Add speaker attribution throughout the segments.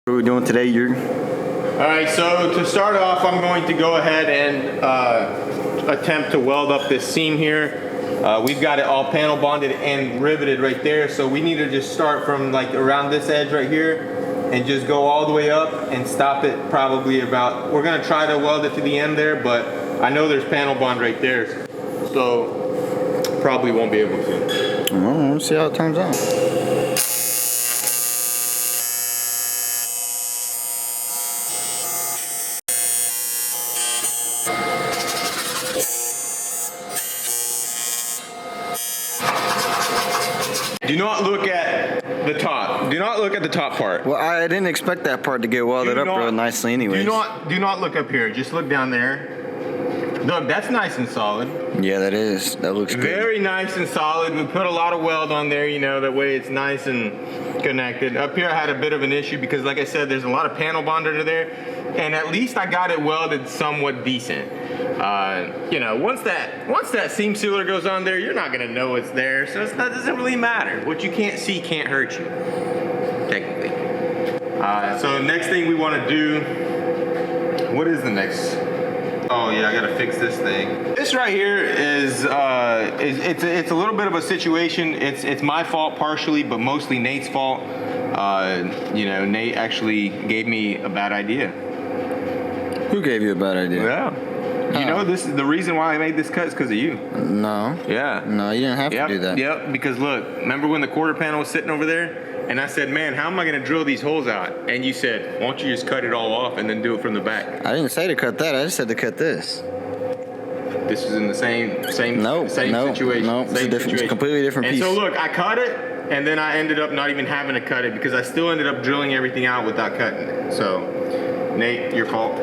Speaker 1: What are we doing today, Jürgen?
Speaker 2: Alright, so to start off, I'm going to go ahead and attempt to weld up this seam here. We've got it all panel bonded and riveted right there, so we need to just start from like around this edge right here and just go all the way up and stop it probably about, we're going to try to weld it to the end there, but I know there's panel bond right there, so probably won't be able to.
Speaker 1: Well, let's see how it turns out.
Speaker 2: Do not look at the top. Do not look at the top part.
Speaker 1: Well, I didn't expect that part to get welded up real nicely anyways.
Speaker 2: Do not look up here. Just look down there. Look, that's nice and solid.
Speaker 1: Yeah, that is. That looks good.
Speaker 2: Very nice and solid. We put a lot of weld on there, you know, that way it's nice and connected. Up here I had a bit of an issue because, like I said, there's a lot of panel bond under there, and at least I got it welded somewhat decent. You know, once that seam sealer goes on there, you're not gonna know it's there, so it doesn't really matter. What you can't see can't hurt you, technically. So next thing we want to do, what is the next? Oh yeah, I gotta fix this thing. This right here is it's a little bit of a situation. It's my fault partially, but mostly Nate's fault. You know, Nate actually gave me a bad idea.
Speaker 1: Who gave you a bad idea?
Speaker 2: Yeah. You know, this is the reason why I made this cut is because of you.
Speaker 1: No.
Speaker 2: Yeah.
Speaker 1: No, you didn't have to do that.
Speaker 2: Yep, because look, remember when the quarter panel was sitting over there? And I said, man, how am I going to drill these holes out? And you said, why don't you just cut it all off and then do it from the back?
Speaker 1: I didn't say to cut that. I just said to cut this.
Speaker 2: This is in the same situation.
Speaker 1: No,
Speaker 2: it's a
Speaker 1: completely different piece.
Speaker 2: And so look, I cut it, and then I ended up not even having to cut it because I still ended up drilling everything out without cutting it. So, Nate, your fault.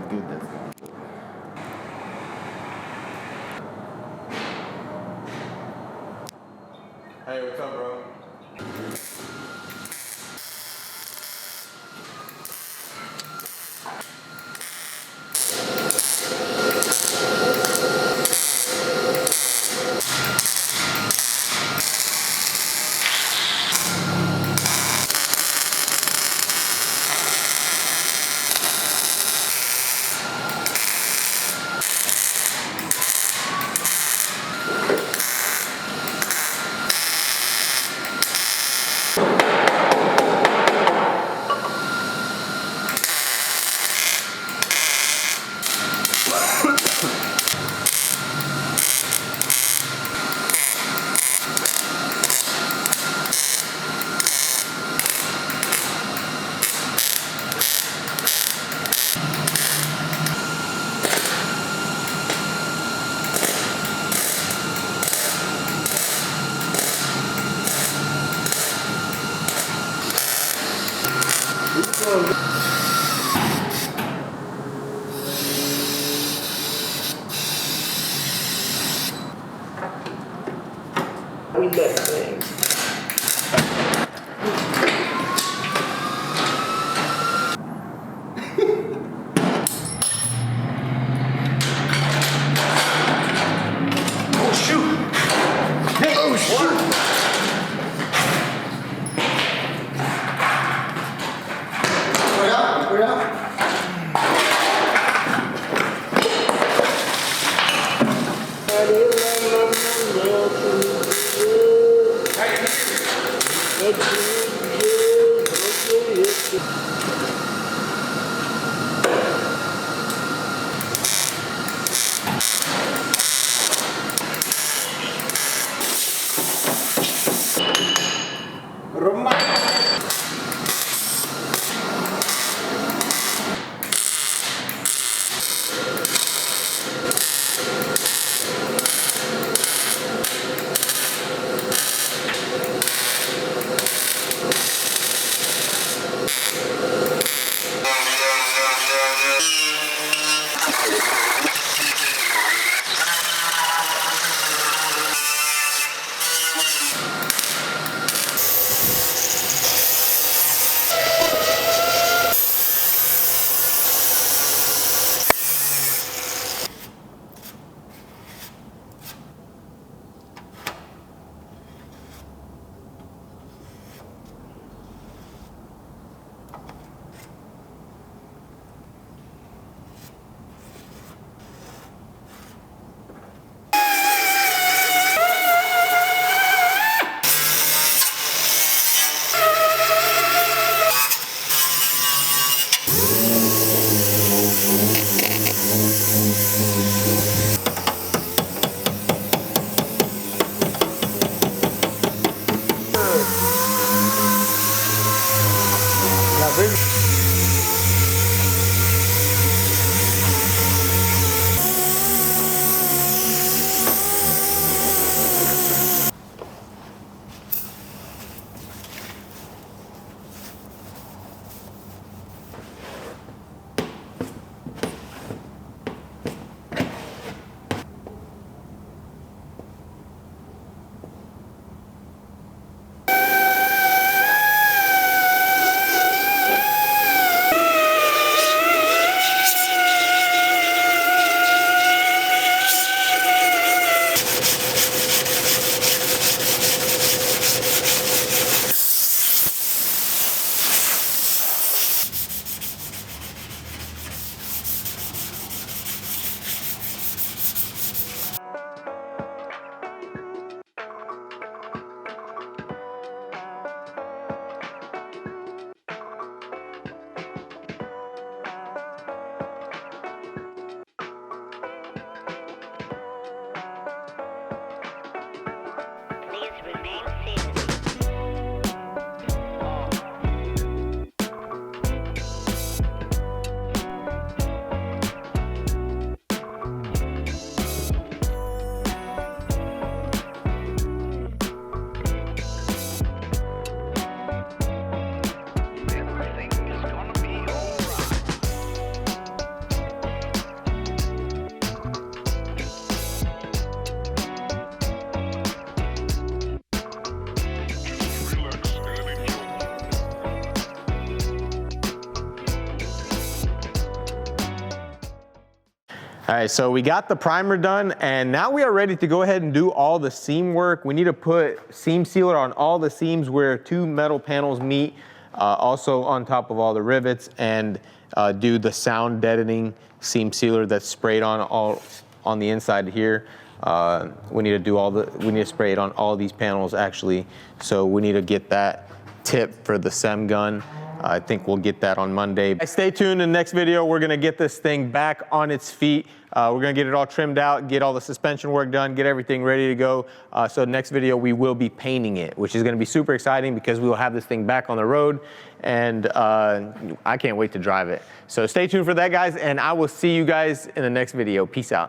Speaker 1: good that's going.
Speaker 2: Hey, what's up, bro?
Speaker 3: We left things.
Speaker 2: Oh, shoot! Hey, oh, shoot!
Speaker 1: Hurry up.
Speaker 2: All right, so we got the primer done, and now we are ready to go ahead and do all the seam work. We need to put seam sealer on all the seams where 2 metal panels meet, also on top of all the rivets, and do the sound deadening seam sealer that's sprayed on the inside here. We need to spray it on all these panels actually. So we need to get that tip for the SEM gun. I think we'll get that on Monday. Stay tuned in the next video. We're gonna get this thing back on its feet. We're gonna get it all trimmed out, get all the suspension work done, get everything ready to go. So next video, we will be painting it, which is gonna be super exciting because we will have this thing back on the road, and I can't wait to drive it. So stay tuned for that, guys, and I will see you guys in the next video. Peace out.